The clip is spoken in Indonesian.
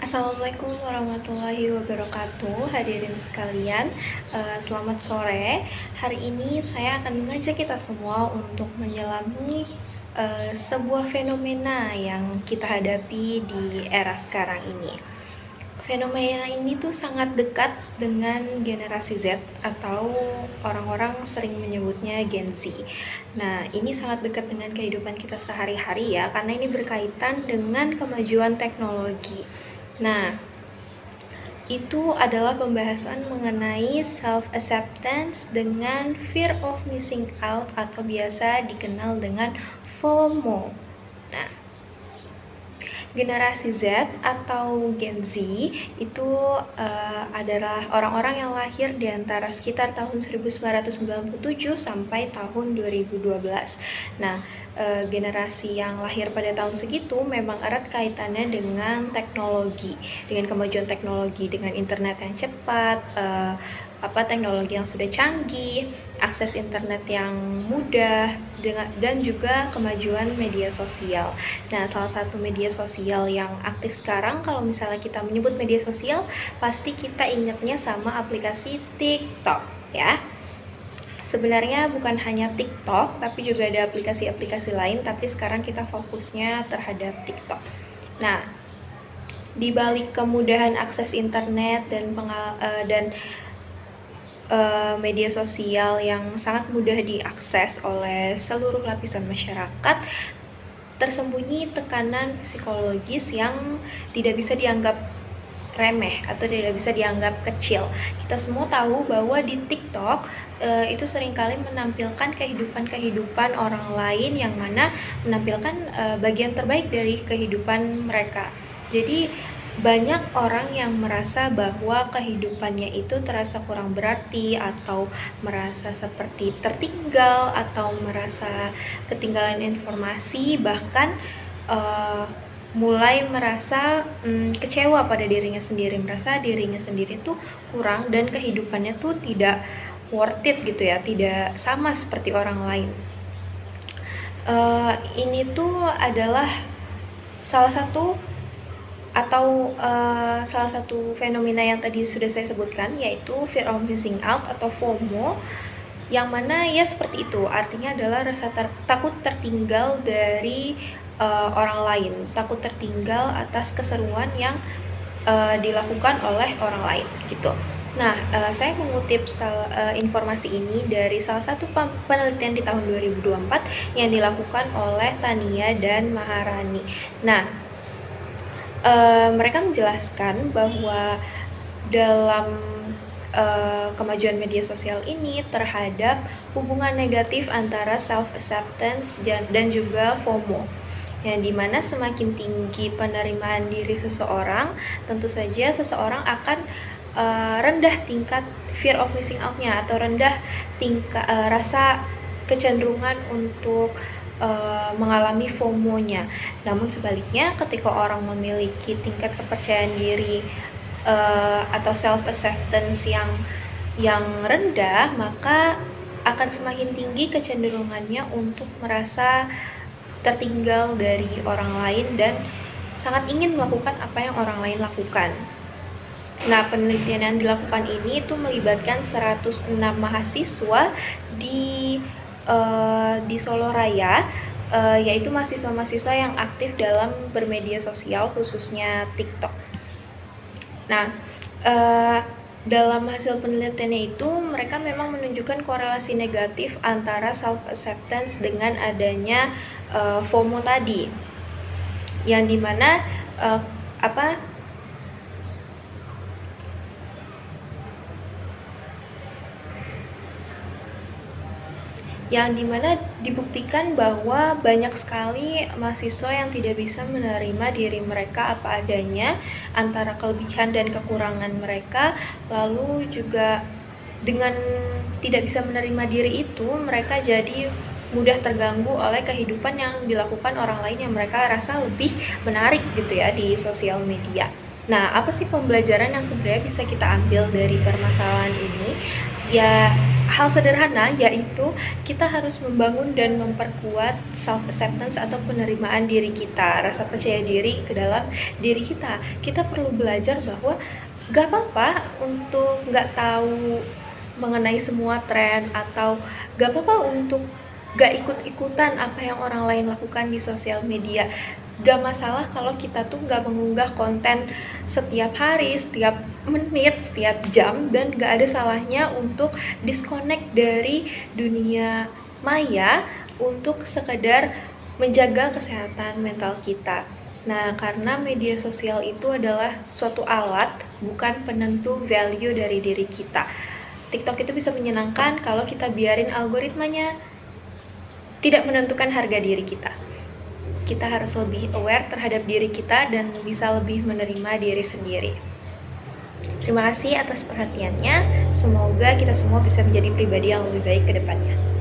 Assalamualaikum warahmatullahi wabarakatuh, hadirin sekalian. Selamat sore. Hari ini saya akan mengajak kita semua untuk menyelami sebuah fenomena yang kita hadapi di era sekarang ini. Fenomena ini tuh sangat dekat dengan generasi Z atau orang-orang sering menyebutnya Gen Z. Nah, ini sangat dekat dengan kehidupan kita sehari-hari ya, karena ini berkaitan dengan kemajuan teknologi. Nah, itu adalah pembahasan mengenai self-acceptance dengan fear of missing out atau biasa dikenal dengan FOMO. Nah, generasi Z atau Gen Z itu adalah orang-orang yang lahir di antara sekitar tahun 1997 sampai tahun 2012. Nah, generasi yang lahir pada tahun segitu memang erat kaitannya dengan teknologi, dengan kemajuan teknologi, dengan internet yang cepat, teknologi yang sudah canggih, akses internet yang mudah, dan juga kemajuan media sosial. Nah, salah satu media sosial yang aktif sekarang, kalau misalnya kita menyebut media sosial, pasti kita ingatnya sama aplikasi TikTok ya. Sebenarnya bukan hanya TikTok, tapi juga ada aplikasi-aplikasi lain, tapi sekarang kita fokusnya terhadap TikTok. Nah, di balik kemudahan akses internet dan media sosial yang sangat mudah diakses oleh seluruh lapisan masyarakat, tersembunyi tekanan psikologis yang tidak bisa dianggap remeh atau tidak bisa dianggap kecil. Kita semua tahu bahwa di TikTok itu seringkali menampilkan kehidupan orang lain yang mana menampilkan bagian terbaik dari kehidupan mereka. Jadi banyak orang yang merasa bahwa kehidupannya itu terasa kurang berarti, atau merasa seperti tertinggal, atau merasa ketinggalan informasi, bahkan mulai merasa kecewa pada dirinya sendiri, merasa dirinya sendiri tuh kurang dan kehidupannya tuh tidak worth it gitu ya, tidak sama seperti orang lain. Ini tuh adalah salah satu fenomena yang tadi sudah saya sebutkan, yaitu fear of missing out atau FOMO, yang mana ya seperti itu, artinya adalah rasa takut tertinggal dari orang lain, takut tertinggal atas keseruan yang dilakukan oleh orang lain gitu. Nah, saya mengutip informasi ini dari salah satu penelitian di tahun 2024 yang dilakukan oleh Tania dan Maharani. Nah, mereka menjelaskan bahwa dalam kemajuan media sosial ini terhadap hubungan negatif antara self-acceptance dan juga FOMO, yang dimana semakin tinggi penerimaan diri seseorang, tentu saja seseorang akan rendah tingkat fear of missing out-nya, atau rendah tingkat rasa kecenderungan untuk mengalami FOMO-nya. Namun sebaliknya, ketika orang memiliki tingkat kepercayaan diri atau self-acceptance yang rendah, maka akan semakin tinggi kecenderungannya untuk merasa tertinggal dari orang lain dan sangat ingin melakukan apa yang orang lain lakukan. Nah, penelitian yang dilakukan ini itu melibatkan 106 mahasiswa di Solo Raya, yaitu mahasiswa-mahasiswa yang aktif dalam bermedia sosial, khususnya TikTok. Nah, dalam hasil penelitiannya itu, mereka memang menunjukkan korelasi negatif antara self-acceptance dengan adanya FOMO tadi, yang dimana dibuktikan bahwa banyak sekali mahasiswa yang tidak bisa menerima diri mereka apa adanya, antara kelebihan dan kekurangan mereka. Lalu juga dengan tidak bisa menerima diri itu, mereka jadi mudah terganggu oleh kehidupan yang dilakukan orang lain yang mereka rasa lebih menarik gitu ya di sosial media. Nah, apa sih pembelajaran yang sebenarnya bisa kita ambil dari permasalahan ini? Ya, hal sederhana, yaitu kita harus membangun dan memperkuat self-acceptance atau penerimaan diri kita, rasa percaya diri ke dalam diri kita. Kita perlu belajar bahwa gak apa-apa untuk gak tahu mengenai semua tren, atau gak apa-apa untuk gak ikut-ikutan apa yang orang lain lakukan di sosial media. Gak masalah kalau kita tuh gak mengunggah konten setiap hari, setiap menit, setiap jam, dan gak ada salahnya untuk disconnect dari dunia maya untuk sekedar menjaga kesehatan mental kita. Nah, karena media sosial itu adalah suatu alat, bukan penentu value dari diri kita. TikTok itu bisa menyenangkan kalau kita biarin algoritmanya tidak menentukan harga diri kita. Kita harus lebih aware terhadap diri kita dan bisa lebih menerima diri sendiri. Terima kasih atas perhatiannya. Semoga kita semua bisa menjadi pribadi yang lebih baik ke depannya.